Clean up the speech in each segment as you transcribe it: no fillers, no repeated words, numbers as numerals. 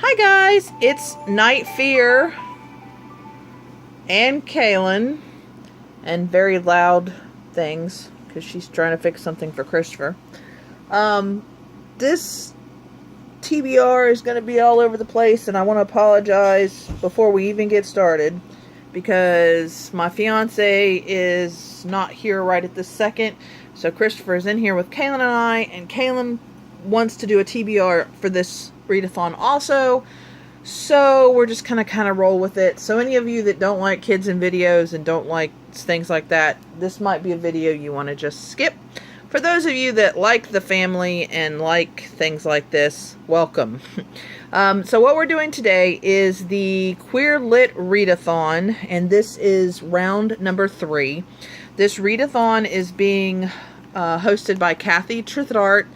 Hi guys, it's Night Fear and Kaelyn, and very loud things because she's trying to fix something for Christopher. This TBR is going to be all over the place, and I want to apologize before we even get started because my fiance is not here right at this second. So Christopher is in here with Kaelyn and I, and Kaelyn wants to do a TBR for this readathon also. So we're just kind of roll with it. So any of you that don't like kids and videos and don't like things like that, this might be a video you want to just skip. For those of you that like the family and like things like this, welcome. So what we're doing today is the Queer Lit Readathon, and this is round number 3. This readathon is being hosted by Kathy Tritherdt.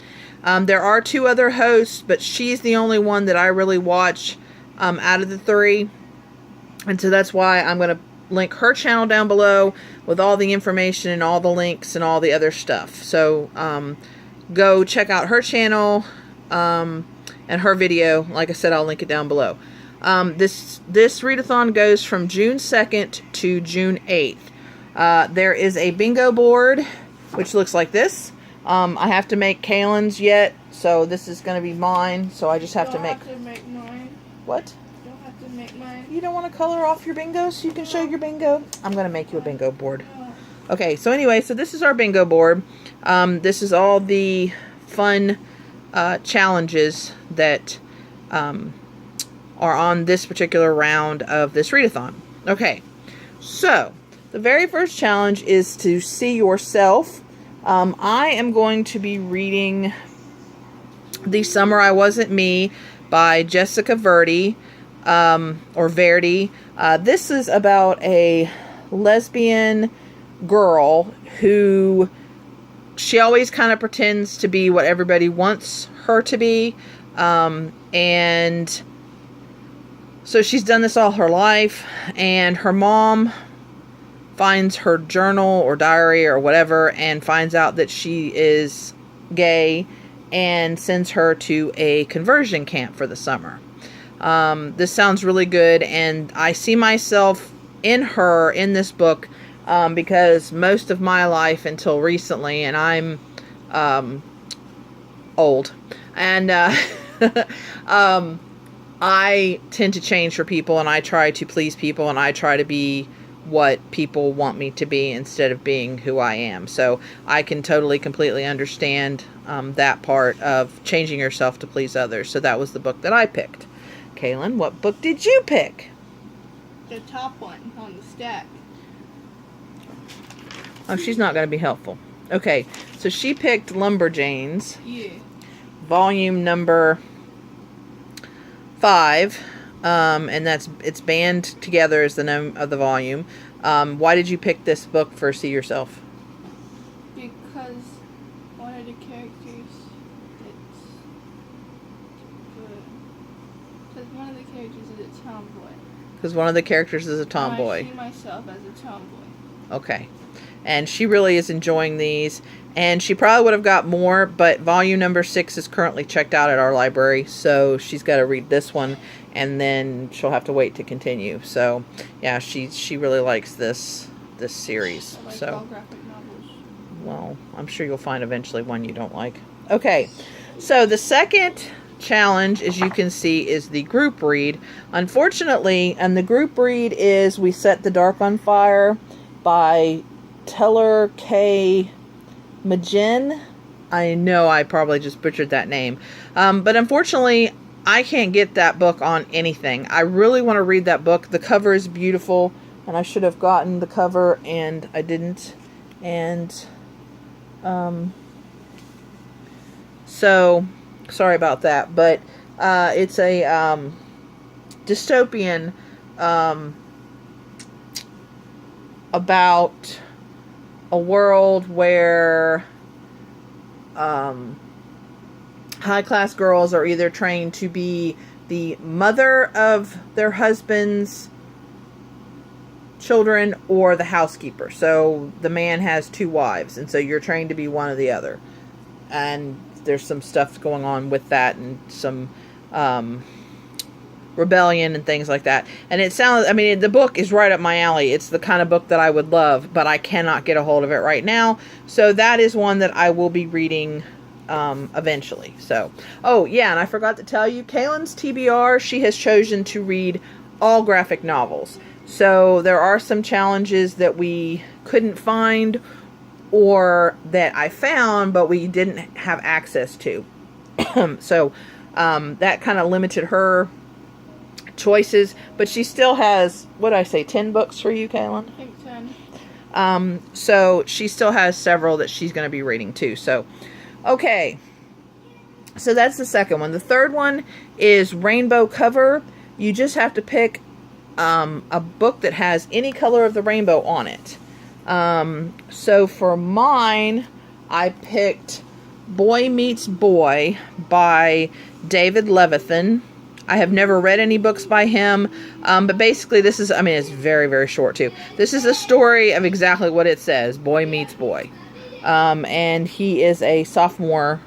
There are 2 other hosts, but she's the only one that I really watch out of the 3. And so that's why I'm going to link her channel down below with all the information and all the links and all the other stuff. So go check out her channel and her video. Like I said, I'll link it down below. This readathon goes from June 2nd to June 8th. There is a bingo board, which looks like this. I have to make Kaelyn's yet, so this is going to be mine. So I just have to make mine. What? You don't have to make mine. You don't want to color off your bingo so you can show your bingo? I'm going to make you a bingo board. Okay, so anyway, so this is our bingo board. This is all the fun challenges that are on this particular round of this readathon. Okay, so the very first challenge is to see yourself. I am going to be reading The Summer I Wasn't Me by Jessica Verdi, or Verdi. This is about a lesbian girl who she always kind of pretends to be what everybody wants her to be. And so she's done this all her life, and her mom finds her journal or diary or whatever and finds out that she is gay and sends her to a conversion camp for the summer. This sounds really good, and I see myself in her in this book because most of my life until recently, and I'm old, and I tend to change for people, and I try to please people, and I try to be what people want me to be instead of being who I am. So I can totally, completely understand that part of changing yourself to please others. So that was the book that I picked. Kaelyn, what book did you pick? The top one on the stack. Oh, she's not going to be helpful. Okay, so she picked Lumberjanes. Yeah. Volume number 5. And it's band together is the name of the volume. Why did you pick this book for See Yourself? Because one of the characters, because one of the characters is a tomboy. Because one of the characters is a tomboy. I see myself as a tomboy. Okay. And she really is enjoying these. And she probably would have got more, but volume number 6 is currently checked out at our library. So she's got to read this one, and then she'll have to wait to continue. So yeah, she really likes this series. I like so all graphic novels. Well, I'm sure you'll find eventually one you don't like. Okay, so the second challenge, as you can see, is the group read. Unfortunately, and the group read is We Set the Dark on Fire by Tehlor Mejia. I know I probably just butchered that name. But unfortunately, I can't get that book on anything. I really want to read that book. The cover is beautiful, and I should have gotten the cover, and I didn't. And so sorry about that. But it's a dystopian about a world where high-class girls are either trained to be the mother of their husband's children or the housekeeper. So the man has 2 wives, and so you're trained to be one or the other. And there's some stuff going on with that, and some rebellion and things like that. And it sounds, I mean, the book is right up my alley. It's the kind of book that I would love, but I cannot get a hold of it right now. So that is one that I will be reading eventually. So, oh yeah, and I forgot to tell you, Kaelyn's TBR, she has chosen to read all graphic novels. So there are some challenges that we couldn't find or that I found, but we didn't have access to. So that kind of limited her choices, but she still has, what did I say, 10 books for you, Kaelyn? I think 10. So she still has several that she's going to be reading too. So, okay. So that's the second one. The third one is Rainbow Cover. You just have to pick a book that has any color of the rainbow on it. So for mine, I picked Boy Meets Boy by David Levithan. I have never read any books by him, but basically this is, I mean, it's very, very short too. This is a story of exactly what it says, Boy Meets Boy. And he is a sophomore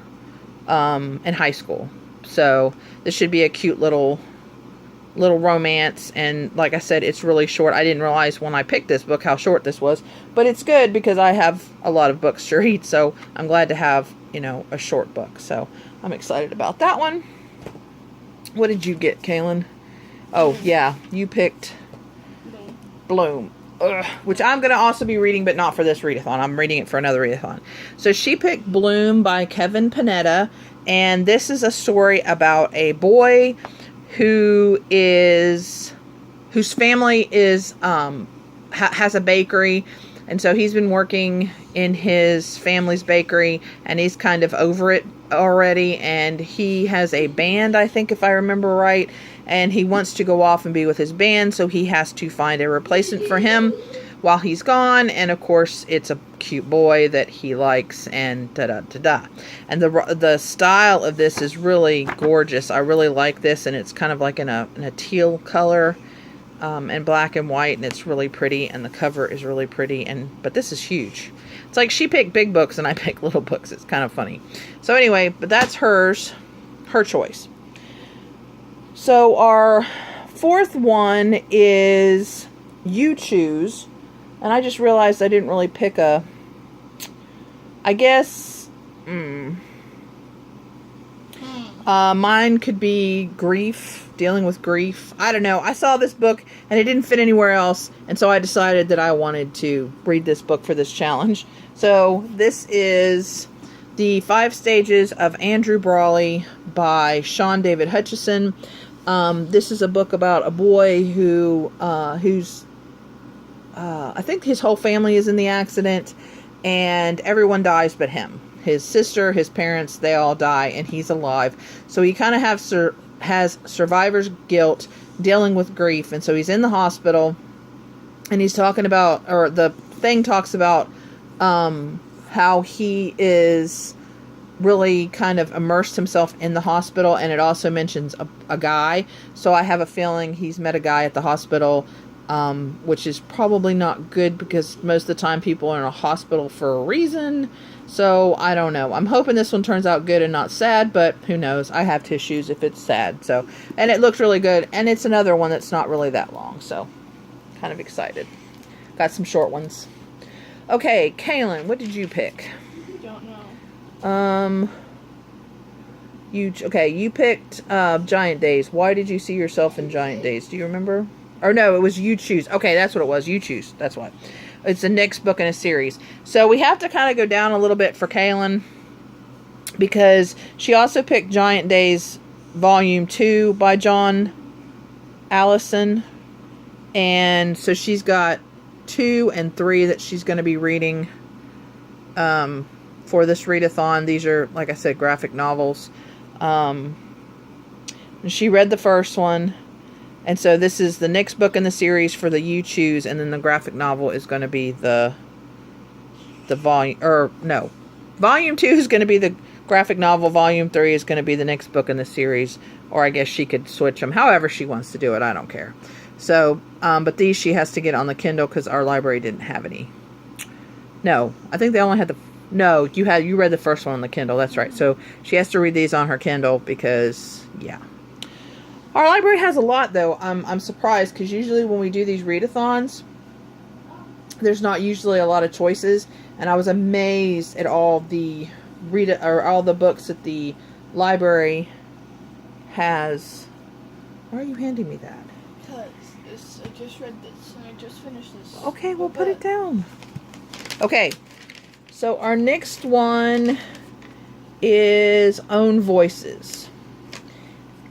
in high school. So this should be a cute little romance, and like I said, it's really short. I didn't realize when I picked this book how short this was, but it's good because I have a lot of books to read, so I'm glad to have, you know, a short book. So I'm excited about that one. What did you get, Kaelyn? Oh yeah, you picked Bloom. Ugh, which I'm going to also be reading, but not for this readathon. I'm reading it for another readathon. So she picked Bloom by Kevin Panetta, and this is a story about a boy whose family is has a bakery, and so he's been working in his family's bakery, and he's kind of over it already, and he has a band, I think, if I remember right, and he wants to go off and be with his band, so he has to find a replacement for him while he's gone, and of course it's a cute boy that he likes, and da-da-da-da. And the style of this is really gorgeous. I really like this, and it's kind of like in a teal color, and black and white, and it's really pretty, and the cover is really pretty, but this is huge. It's like she picked big books and I picked little books. It's kind of funny. So anyway, but that's her choice. So our fourth one is You Choose. And I just realized I didn't really pick I guess, mine could be grief, dealing with grief. I don't know. I saw this book and it didn't fit anywhere else. And so I decided that I wanted to read this book for this challenge. So this is The 5 Stages of Andrew Brawley by Sean David Hutchison. This is a book about a boy who's I think his whole family is in the accident, and everyone dies but him. His sister, his parents, they all die, and he's alive. So he kind of has survivor's guilt, dealing with grief, and so he's in the hospital, and he's talking about, or the thing talks about, how he is really kind of immersed himself in the hospital, and it also mentions a guy. So I have a feeling he's met a guy at the hospital, which is probably not good because most of the time people are in a hospital for a reason. So I don't know. I'm hoping this one turns out good and not sad, but who knows? I have tissues if it's sad. So, and it looks really good, and it's another one that's not really that long. So, kind of excited. Got some short ones. Okay, Kaelyn, what did you pick? Don't know. You picked Giant Days. Why did you see yourself in Giant Days? Do you remember? Or no, it was You Choose. Okay, that's what it was. You Choose. That's what. It's the next book in a series. So we have to kind of go down a little bit for Kaelyn, because she also picked Giant Days Volume 2 by John Allison. And so she's got 2 and 3 that she's going to be reading for this readathon. These are, like I said, graphic novels. And she read the first one. And so this is the next book in the series for the You Choose, and then the graphic novel is going to be the volume, or no, Volume 2 is going to be the graphic novel, Volume 3 is going to be the next book in the series, or I guess she could switch them, however she wants to do it, I don't care. So, but these she has to get on the Kindle because our library didn't have any. No, I think they only had no, you read the first one on the Kindle, that's right. So she has to read these on her Kindle because, yeah. Our library has a lot, though. I'm surprised, because usually when we do these readathons, there's not usually a lot of choices, and I was amazed at all the all the books that the library has. Why are you handing me that? Because I just read this and I just finished this. Okay, we'll put it down. Okay, so our next one is Own Voices.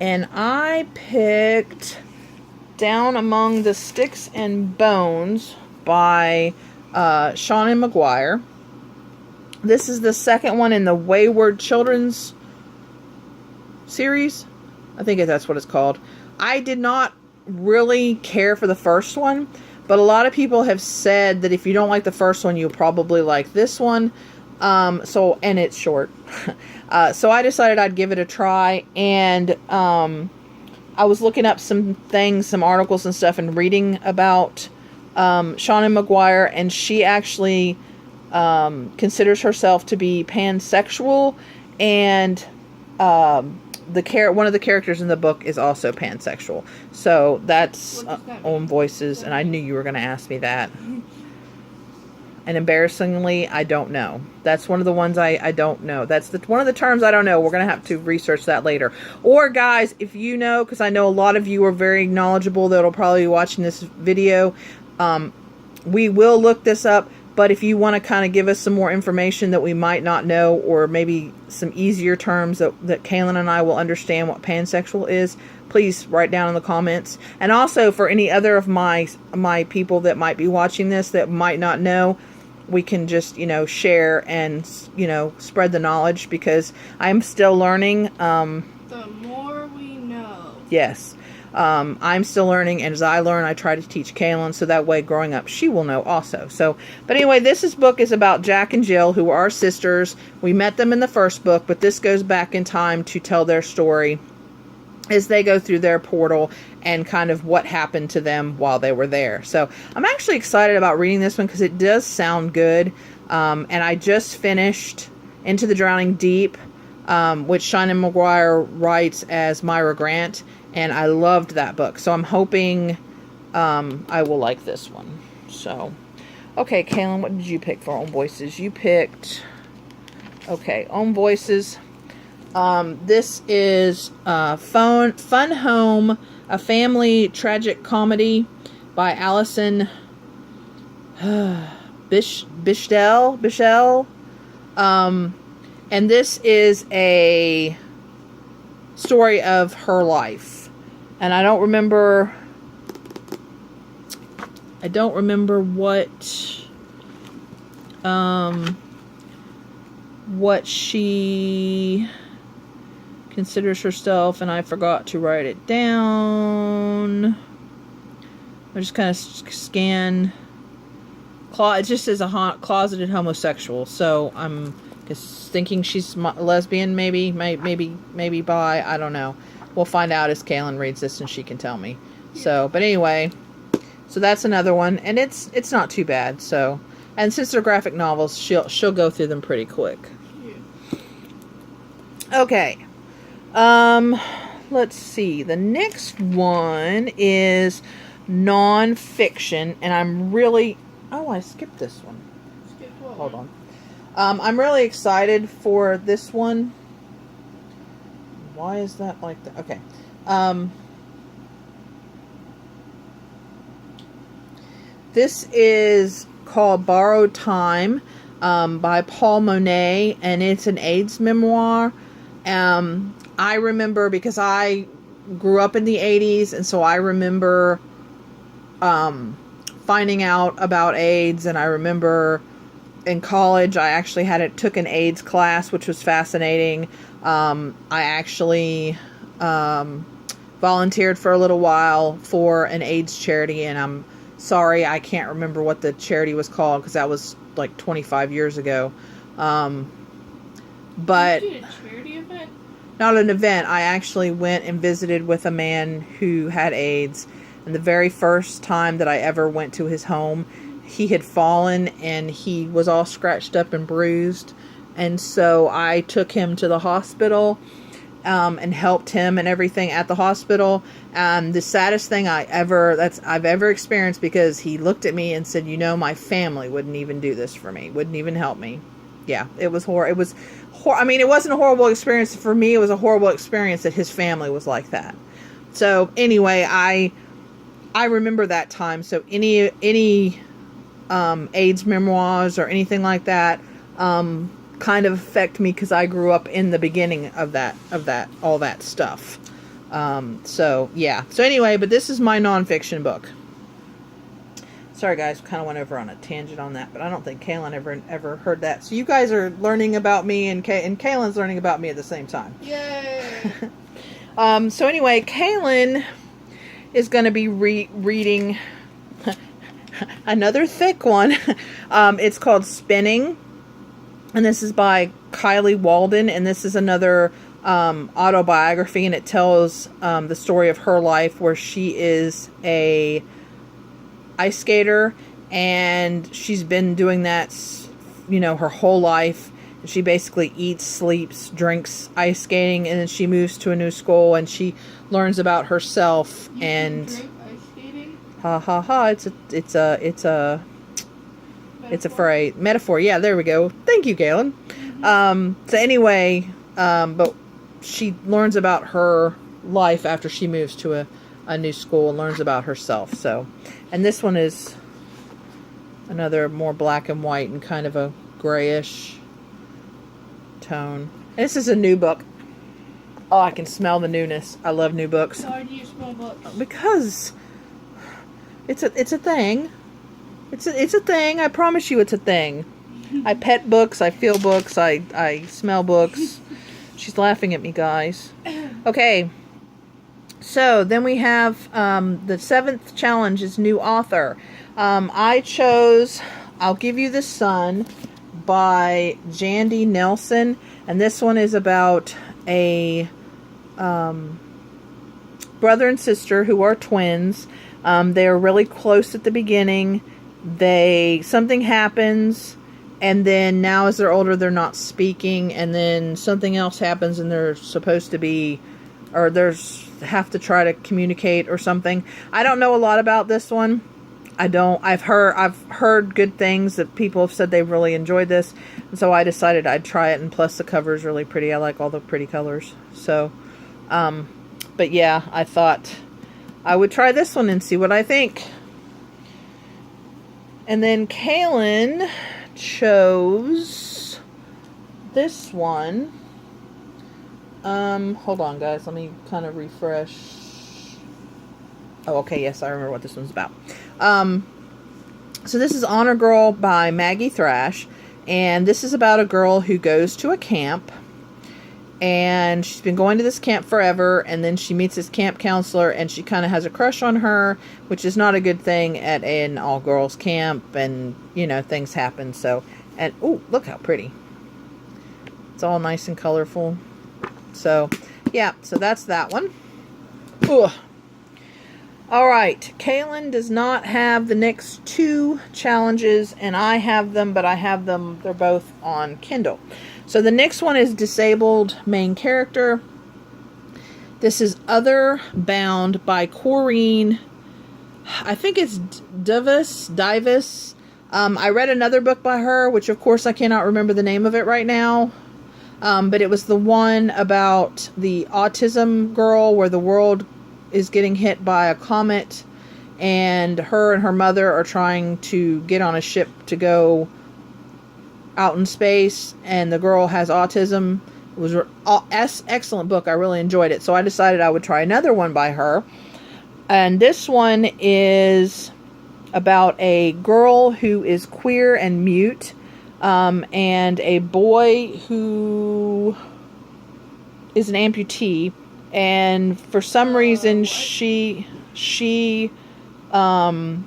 And I picked Down Among the Sticks and Bones by Sean McGuire. This is the second one in the Wayward Children's series. I think that's what it's called. I did not really care for the first one, but a lot of people have said that if you don't like the first one, you'll probably like this one. And it's short. So I decided I'd give it a try, and I was looking up some things, some articles and stuff, and reading about Sean McGuire, and she actually considers herself to be pansexual, and one of the characters in the book is also pansexual. So that's Own Voices, and I knew you were going to ask me that. And embarrassingly, I don't know. That's one of the ones I don't know. That's one of the terms I don't know. We're going to have to research that later. Or, guys, if you know, because I know a lot of you are very knowledgeable that'll probably be watching this video, we will look this up. But if you want to kind of give us some more information that we might not know, or maybe some easier terms that Kaelyn and I will understand what pansexual is, please write down in the comments. And also, for any other of my people that might be watching this that might not know, we can just, share and, spread the knowledge, because I'm still learning. The more we know. Yes. I'm still learning, and as I learn, I try to teach Kaelyn, so that way, growing up, she will know also. But anyway, this book is about Jack and Jill, who are sisters. We met them in the first book, but this goes back in time to tell their story as they go through their portal and kind of what happened to them while they were there. So I'm actually excited about reading this one because it does sound good. And I just finished Into the Drowning Deep, which Sean McGuire writes as Myra Grant. And I loved that book. So I'm hoping I will like this one. So, okay, Kaelyn, what did you pick for Own Voices? You picked, okay, Own Voices. This is Fun Home, a family tragic comedy by Allison Bichelle. And this is a story of her life. And I don't remember what she considers herself, and I forgot to write it down. I just kind of scan. It just says a closeted homosexual, so I'm just thinking she's lesbian, maybe bi. I don't know. We'll find out as Kaelyn reads this and she can tell me. So, but anyway, so that's another one, and it's not too bad. So, and since they're graphic novels, she'll go through them pretty quick. Yeah. Okay. Let's see. The next one is Nonfiction, and I'm really... Oh, I skipped this one. Hold on. I'm really excited for this one. Why is that like that? Okay. This is called Borrowed Time by Paul Monet, and it's an AIDS memoir. I remember, because I grew up in the 80s, and so I remember finding out about AIDS, and I remember in college I actually took an AIDS class, which was fascinating. I actually volunteered for a little while for an AIDS charity, and I'm sorry I can't remember what the charity was called, because that was like 25 years ago. But you did a charity event? Not an event. I actually went and visited with a man who had AIDS, and the very first time that I ever went to his home, he had fallen and he was all scratched up and bruised. And so I took him to the hospital, and helped him and everything at the hospital. The saddest thing I've ever experienced, because he looked at me and said, my family wouldn't even do this for me, wouldn't even help me. Yeah, it was horrible. I mean, it wasn't a horrible experience for me. It was a horrible experience that his family was like that. So anyway, I remember that time. So any AIDS memoirs or anything like that kind of affect me, because I grew up in the beginning of all that stuff. So yeah. So anyway, but this is my nonfiction book. Sorry guys, kind of went over on a tangent on that, but I don't think Kaelyn ever heard that. So you guys are learning about me, and Kaelyn's learning about me at the same time. Yay! So anyway, Kaelyn is going to be reading another thick one. It's called Spinning, and this is by Kylie Walden, and this is another autobiography, and it tells the story of her life, where she is a ice skater, and she's been doing that, her whole life. She basically eats, sleeps, drinks ice skating, and then she moves to a new school, and she learns about herself. You and drink ice skating? Ha ha ha! It's a phrase, metaphor. Yeah, there we go. Thank you, Kaelyn. So anyway, but she learns about her life after she moves to a new school and learns about herself. So, and this one is another more black and white and kind of a grayish tone. And this is a new book. Oh, I can smell the newness. I love new books. Why do you smell books? Because it's a thing. It's a thing. I promise you, it's a thing. I pet books. I feel books. I smell books. She's laughing at me, guys. Okay. So then we have the 7th challenge is new author. I chose I'll Give You the Sun by Jandy Nelson, and this one is about a brother and sister who are twins. They're really close at the beginning. Something happens, and then now as they're older, they're not speaking, and then something else happens, and they're supposed to be, or have to try to communicate or something. I don't know a lot about this one. I've heard good things, that people have said they've really enjoyed this, and so I decided I'd try it, and plus the cover is really pretty. I like all the pretty colors. So, but yeah, I thought I would try this one and see what I think. And then Kaelyn chose this one. Hold on, guys. Let me kind of refresh. Oh, okay. Yes, I remember what this one's about. So this is Honor Girl by Maggie Thrash. And this is about a girl who goes to a camp. And she's been going to this camp forever. And then she meets this camp counselor. And she kind of has a crush on her. Which is not a good thing at an all-girls camp. And, things happen. So, and, oh, look how pretty. It's all nice and colorful. So, yeah, so that's that one. Ugh. All right, Kaelyn does not have the next 2 challenges, and I have them, but they're both on Kindle. So the next one is Disabled Main Character. This is Other Bound by Corrine. I think it's Divis. I read another book by her, which of course I cannot remember the name of it right now. But it was the one about the autism girl where the world is getting hit by a comet, and her mother are trying to get on a ship to go out in space, and the girl has autism. It was an excellent book. I really enjoyed it. So I decided I would try another one by her. And this one is about a girl who is queer and mute. And a boy who is an amputee, and for some reason she I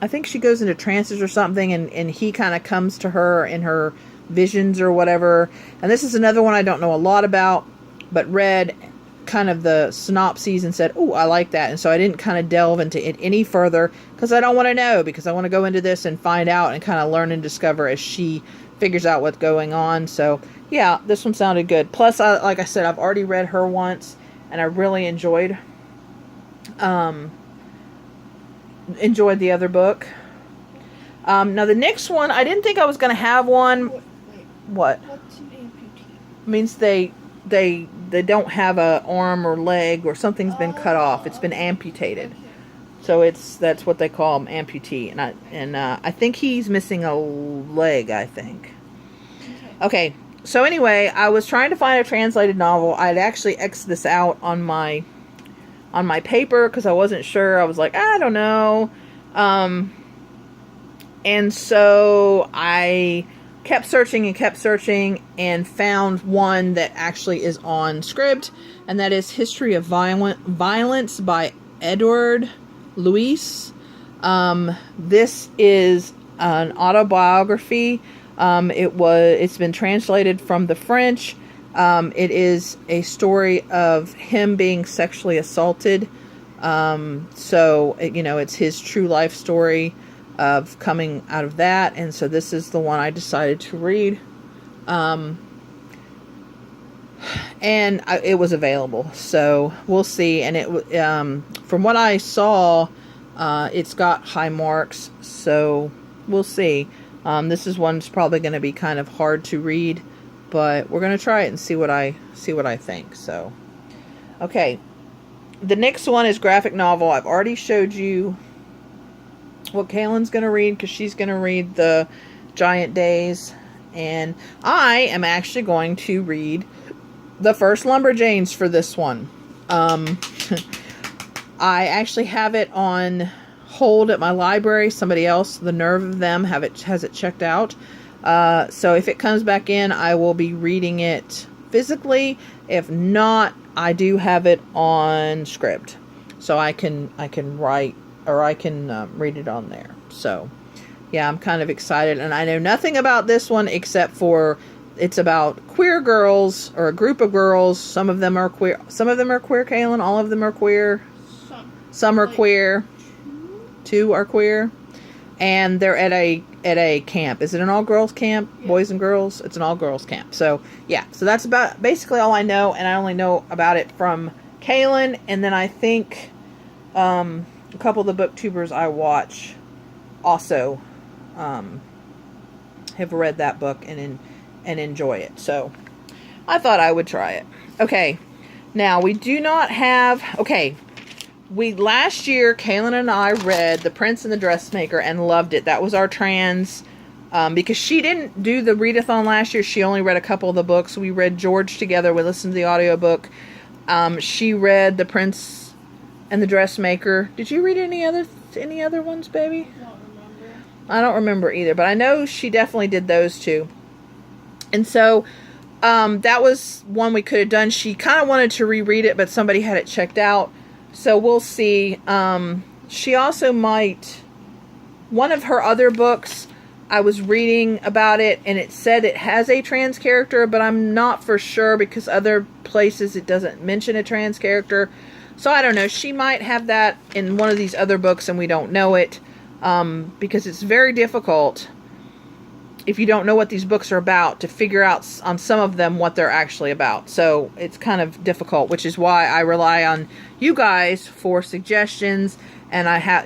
think she goes into trances or something, and he kind of comes to her in her visions or whatever. And this is another one I don't know a lot about, but read kind of the synopses and said, oh, I like that. And so I didn't kind of delve into it any further, because I don't want to know, because I want to go into this and find out and kind of learn and discover as she figures out what's going on. So Yeah, this one sounded good. Plus, like I said, I've already read her once, and I really enjoyed the other book. Now the next one, I didn't think I was going to have one. Wait. What? What's an amputee? It means they don't have a arm or leg, or something's been cut off. It's been amputated. Okay. So that's what they call them, amputee. And I think he's missing a leg, I think. Okay. So anyway, I was trying to find a translated novel. I'd actually X'd this out on my paper because I wasn't sure. I was like, I don't know. And so I kept searching and found one that actually is on Scribd, and that is History of Violence by Edward Luis. This is an autobiography. It's been translated from the French. It is a story of him being sexually assaulted. So, it's his true life story of coming out of that. And so this is the one I decided to read. It was available. So we'll see. And from what I saw, it's got high marks. So we'll see. This is one's probably going to be kind of hard to read, but we're going to try it and see what I think. So, okay. The next one is graphic novel. I've already showed you what Kaelyn's going to read, because she's going to read the Giant Days, and I am actually going to read the first Lumberjanes for this one. I actually have it on hold at my library. Somebody else, the nerve of them, has it checked out. So if it comes back in, I will be reading it physically. If not, I do have it on Scribd, so I can write, or I can read it on there. So yeah, I'm kind of excited, and I know nothing about this one except for it's about queer girls, or a group of girls. Some of them are queer. Some of them are queer, Kaelyn. All of them are queer. Some are queer. 2 are queer, and they're at a camp. Is it an all-girls camp? Yeah. Boys and girls? It's an all-girls camp. So yeah, so that's about basically all I know, and I only know about it from Kaelyn, and then I think a couple of the booktubers I watch also have read that book and enjoy it. So I thought I would try it. Okay, now we do not have. Okay. Last year, Kaelyn and I read The Prince and the Dressmaker and loved it. That was our trans, because she didn't do the readathon last year. She only read a couple of the books. We read George together. We listened to the audiobook. She read The Prince and the Dressmaker. Did you read any other ones, baby? I don't remember either, but I know she definitely did those two. And so that was one we could have done. She kind of wanted to reread it, but somebody had it checked out. So we'll see. She also might. One of her other books, I was reading about it, and it said it has a trans character, but I'm not for sure, because other places it doesn't mention a trans character. So I don't know. She might have that in one of these other books, and we don't know it, because it's very difficult, if you don't know what these books are about, to figure out on some of them what they're actually about. So it's kind of difficult, which is why I rely on you guys for suggestions. And I have,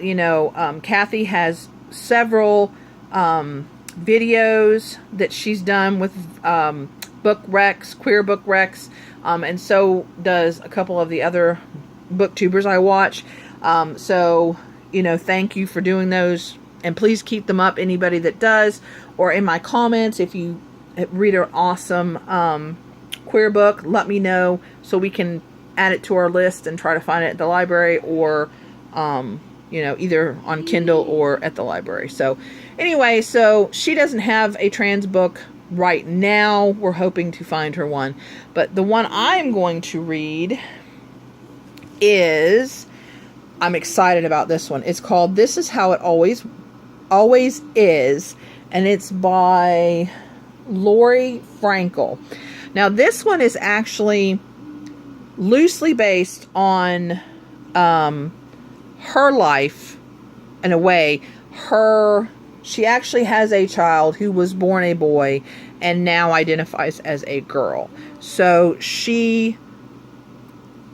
Kathy has several videos that she's done with book recs, queer book recs, and so does a couple of the other booktubers I watch. So, thank you for doing those. And please keep them up, anybody that does. Or in my comments, if you read an awesome queer book, let me know so we can add it to our list and try to find it at the library, or, either on Kindle or at the library. So anyway, so she doesn't have a trans book right now. We're hoping to find her one. But the one I'm going to read I'm excited about this one. It's called This Is How It Always Is, and it's by Lori Frankel. Now this one is actually loosely based on her life in a way. She actually has a child who was born a boy, and now identifies as a girl. So she,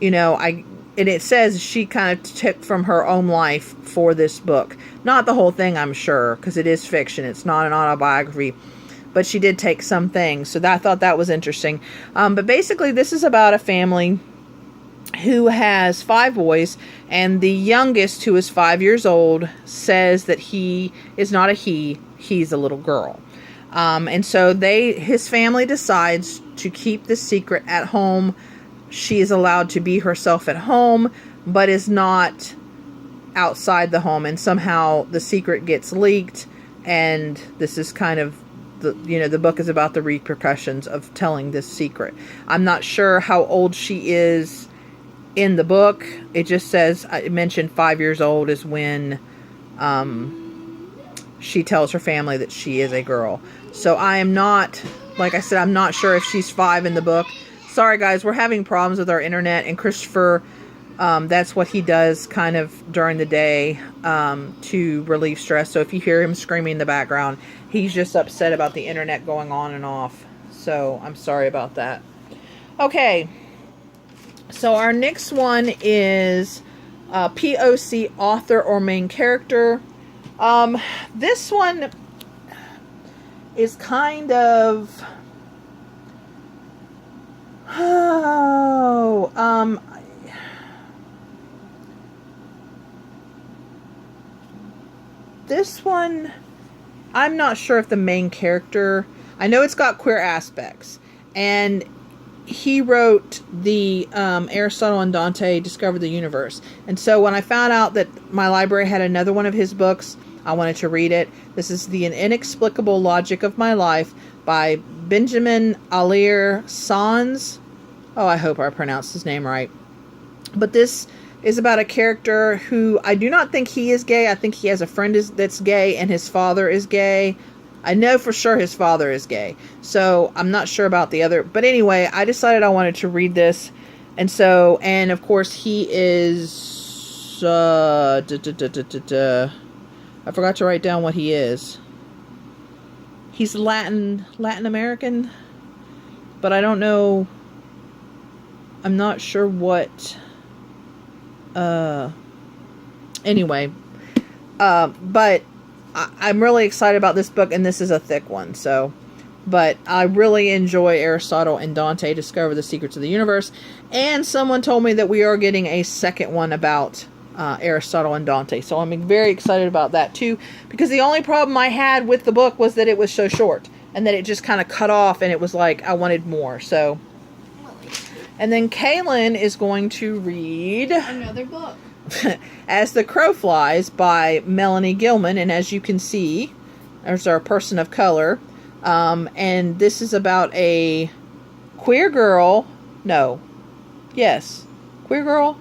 and it says she kind of took from her own life for this book. Not the whole thing, I'm sure, because it is fiction. It's not an autobiography. But she did take some things. So I thought that was interesting. But basically, this is about a family who has 5 boys. And the youngest, who is 5 years old, says that he is not a he. He's a little girl. And so his family decides to keep the secret at home. She is allowed to be herself at home, but is not outside the home. And somehow the secret gets leaked. And this is kind of the book is about the repercussions of telling this secret. I'm not sure how old she is in the book. It just says, I mentioned 5 years old is when she tells her family that she is a girl. So I am not, like I said, I'm not sure if she's 5 in the book. Sorry guys, we're having problems with our internet, and Christopher, that's what he does kind of during the day to relieve stress. So if you hear him screaming in the background, he's just upset about the internet going on and off. So I'm sorry about that. Okay. So our next one is POC author or main character. This one is kind of... this one, I'm not sure if the main character... I know it's got queer aspects. And he wrote the Aristotle and Dante Discovered the Universe. And so when I found out that my library had another one of his books, I wanted to read it. This is The Inexplicable Logic of My Life by Benjamin Alir Sans. Oh, I hope I pronounced his name right. But this is about a character who I do not think he is gay. I think he has a friend that's gay, and his father is gay. I know for sure his father is gay. So I'm not sure about the other. But anyway, I decided I wanted to read this. And so, and of course he is... I forgot to write down what he is. He's Latin American. But I don't know... I'm not sure what... Anyway. But... I'm really excited about this book, and this is a thick one, so... But I really enjoy Aristotle and Dante Discover the Secrets of the Universe. And someone told me that we are getting a second one about Aristotle and Dante. So I'm very excited about that, too. Because the only problem I had with the book was that it was so short. And that it just kind of cut off, and it was like, I wanted more, so... And then Kaelyn is going to read... another book. As the Crow Flies by Melanie Gilman. And as you can see, there's our person of color. And this is about a queer girl. No. Yes. Queer girl?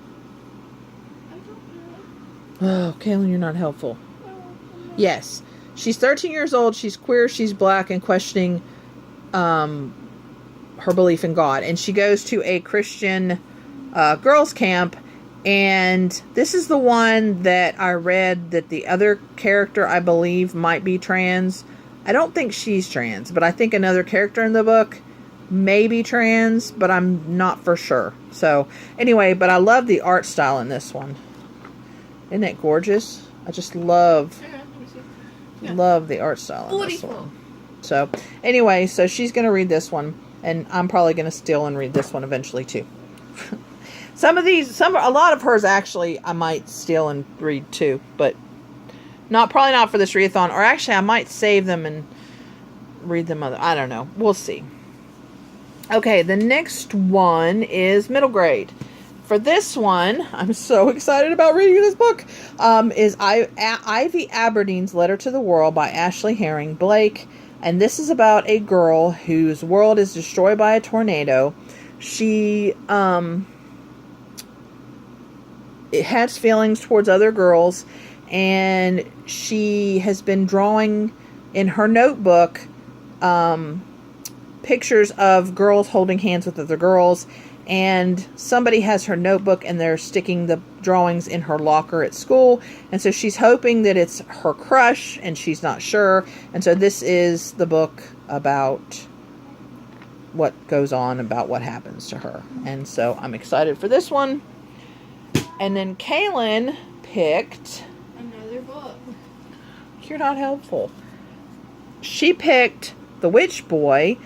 I don't know. Oh, Kaelyn, you're not helpful. Yes. She's 13 years old. She's queer. She's black and questioning her belief in God. And she goes to a Christian girls' camp. And this is the one that I read that the other character, I believe, might be trans. I don't think she's trans, but I think another character in the book may be trans, but I'm not for sure. So, anyway, but I love the art style in this one. Isn't it gorgeous? I just love the art style in this one. So, anyway, so she's going to read this one, and I'm probably going to steal and read this one eventually, too. A lot of hers actually I might steal and read too, but probably not for this readathon. Or actually I might save them and read them I don't know. We'll see. Okay, the next one is middle grade. For this one, I'm so excited about reading this book, is Ivy Aberdeen's Letter to the World by Ashley Herring Blake. And this is about a girl whose world is destroyed by a tornado. She, it has feelings towards other girls, and she has been drawing in her notebook pictures of girls holding hands with other girls, and somebody has her notebook and they're sticking the drawings in her locker at school, and so she's hoping that it's her crush, and she's not sure. And so this is the book about what goes on, about what happens to her. And so I'm excited for this one. And then Kaelyn picked... Another book. You're not helpful. She picked The Witch Boy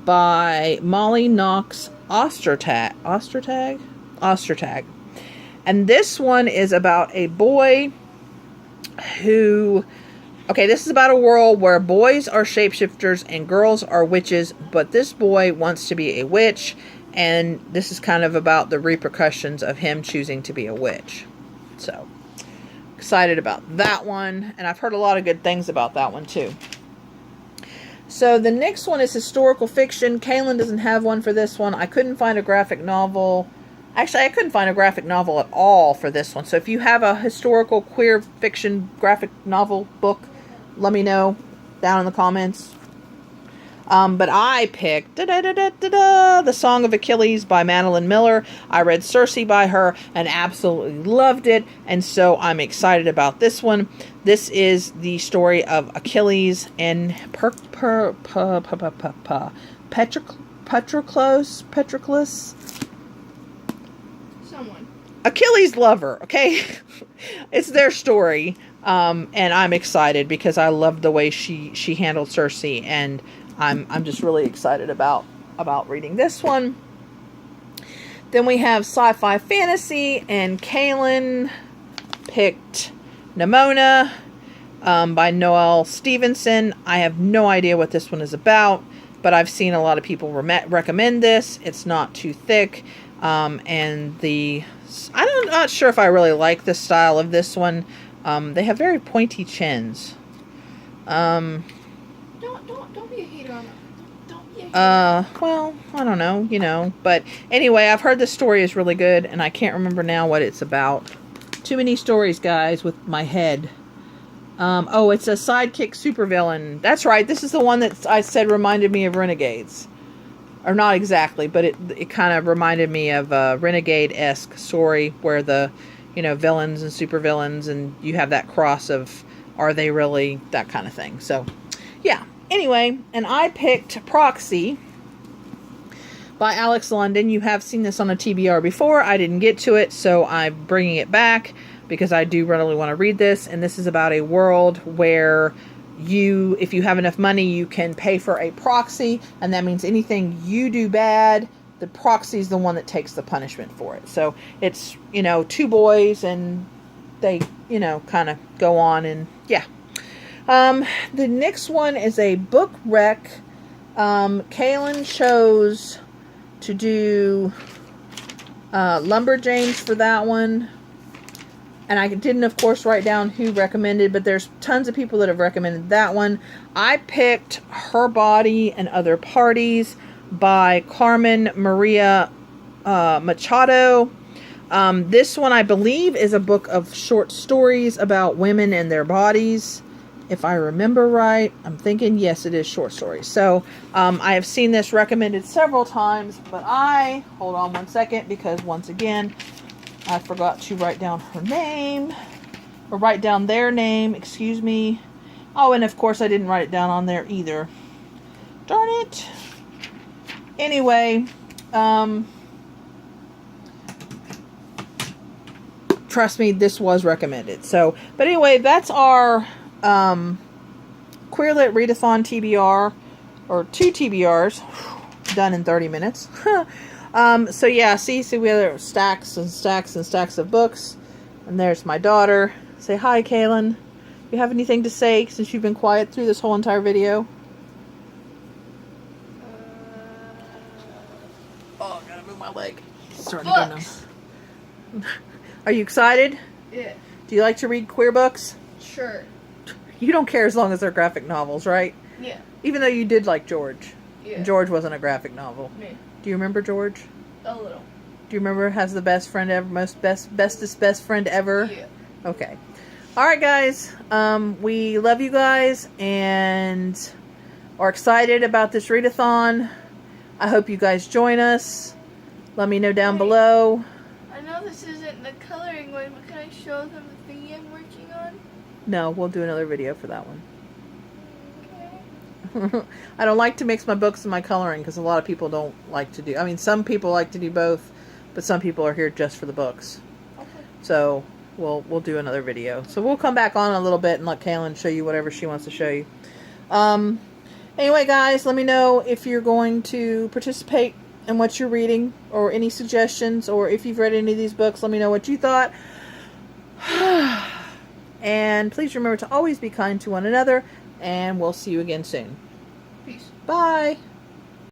by Molly Knox Ostertag. And this one is about a boy who... Okay, this is about a world where boys are shapeshifters and girls are witches, but this boy wants to be a witch, and this is kind of about the repercussions of him choosing to be a witch. So, excited about that one, and I've heard a lot of good things about that one too. So the next one is historical fiction. Kaelyn doesn't have one for this one. I couldn't find a graphic novel. Actually, I couldn't find a graphic novel at all for this one. So if you have a historical queer fiction graphic novel book, let me know down in the comments. But I picked The Song of Achilles by Madeline Miller. I read Circe by her and absolutely loved it. And so I'm excited about this one. This is the story of Achilles and Patroclus. Someone. Achilles' lover, okay? It's their story. And I'm excited because I loved the way she handled Circe, and I'm just really excited about reading this one. Then we have sci-fi fantasy, and Kaelyn picked Nimona by Noelle Stevenson. I have no idea what this one is about, but I've seen a lot of people recommend this. It's not too thick, and I'm not sure if I really like the style of this one. They have very pointy chins. Don't be a hater on it. Don't be a hater. Well, I don't know, but anyway, I've heard the story is really good, and I can't remember now what it's about. Too many stories, guys, with my head. Oh, it's a sidekick supervillain. That's right. This is the one that I said reminded me of Renegades. Or not exactly, but it kind of reminded me of a Renegade-esque story where the, villains and supervillains, and you have that cross of, are they really, that kind of thing. So, yeah. Anyway, and I picked Proxy by Alex London. You have seen this on a TBR before. I didn't get to it, so I'm bringing it back because I do really want to read this. And this is about a world where if you have enough money, you can pay for a proxy, and that means anything you do bad, the proxy is the one that takes the punishment for it. So it's, two boys, and they, kind of go on, and yeah. The next one is a book rec. Kaelyn chose to do Lumberjanes for that one. And I didn't, of course, write down who recommended, but there's tons of people that have recommended that one. I picked Her Body and Other Parties by Carmen Maria Machado. This one, I believe, is a book of short stories about women and their bodies. If I remember right, I'm thinking, yes, it is short stories. So, I have seen this recommended several times, but hold on one second, because once again, I forgot to write down her name, or write down their name, excuse me. Oh, and of course I didn't write it down on there either. Darn it. Anyway, trust me, this was recommended. So, but anyway, that's our Queer Lit Readathon TBR, or 2 TBRs, done in 30 minutes. So yeah, see we have stacks and stacks and stacks of books. And there's my daughter. Say hi, Kaelyn. You have anything to say since you've been quiet through this whole entire video? Oh, I gotta move my leg. It's starting to go numb. Are you excited? Yeah. Do you like to read queer books? Sure. You don't care as long as they're graphic novels, right? Yeah. Even though you did like George. Yeah. And George wasn't a graphic novel. Me. Do you remember George? A little. Do you remember has the best friend ever, bestest best friend ever? Yeah. Okay. Alright, guys. We love you guys and are excited about this readathon. I hope you guys join us. Let me know down below. I know this isn't the coloring one, but can I show them the thingy I'm working on? No, we'll do another video for that one. Okay. I don't like to mix my books and my coloring because a lot of people don't like to do. I mean, some people like to do both, but some people are here just for the books. Okay. So we'll do another video. So we'll come back on a little bit and let Kaelyn show you whatever she wants to show you. Anyway, guys, let me know if you're going to participate in what you're reading, or any suggestions, or if you've read any of these books, let me know what you thought. And please remember to always be kind to one another, and we'll see you again soon. Peace. Bye.